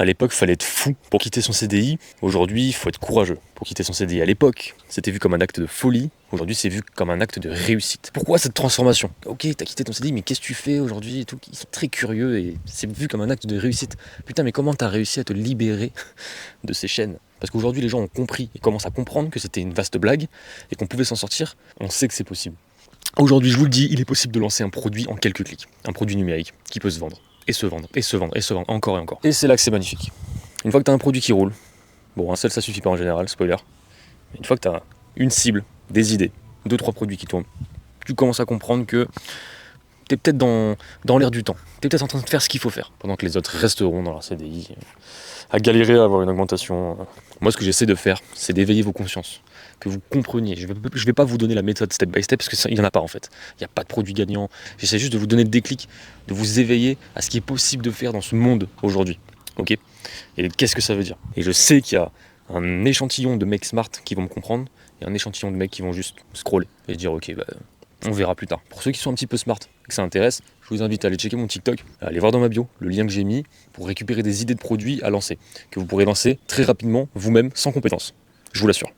À l'époque, il fallait être fou pour quitter son CDI. Aujourd'hui, il faut être courageux pour quitter son CDI. À l'époque, c'était vu comme un acte de folie. Aujourd'hui, c'est vu comme un acte de réussite. Pourquoi cette transformation? Ok, t'as quitté ton CDI, mais qu'est-ce que tu fais aujourd'hui et tout? Ils sont très curieux et c'est vu comme un acte de réussite. Putain, mais comment t'as réussi à te libérer de ces chaînes? Parce qu'aujourd'hui, les gens ont compris et commencent à comprendre que c'était une vaste blague et qu'on pouvait s'en sortir. On sait que c'est possible. Aujourd'hui, je vous le dis, il est possible de lancer un produit en quelques clics. Un produit numérique qui peut se vendre. Et se vendre, et se vendre, et se vendre, encore et encore. Et c'est là que c'est magnifique. Une fois que tu as un produit qui roule, bon, un seul ça suffit pas en général, spoiler. Mais une fois que tu as une cible, des idées, 2-3 produits qui tournent, tu commences à comprendre que tu es peut-être dans l'air du temps. Tu es peut-être en train de faire ce qu'il faut faire, pendant que les autres resteront dans leur CDI, à galérer à avoir une augmentation. Moi, ce que j'essaie de faire, c'est d'éveiller vos consciences, que vous compreniez. Je vais pas vous donner la méthode step by step, parce qu'il n'y en a pas en fait. Il n'y a pas de produit gagnant. J'essaie juste de vous donner le déclic, de vous éveiller à ce qui est possible de faire dans ce monde aujourd'hui. Ok? Et qu'est-ce que ça veut dire? Et je sais qu'il y a un échantillon de mecs smart qui vont me comprendre, et un échantillon de mecs qui vont juste scroller et se dire ok, bah, on verra plus tard. Pour ceux qui sont un petit peu smart et que ça intéresse, je vous invite à aller checker mon TikTok, à aller voir dans ma bio le lien que j'ai mis pour récupérer des idées de produits à lancer, que vous pourrez lancer très rapidement vous-même sans compétences. Je vous l'assure.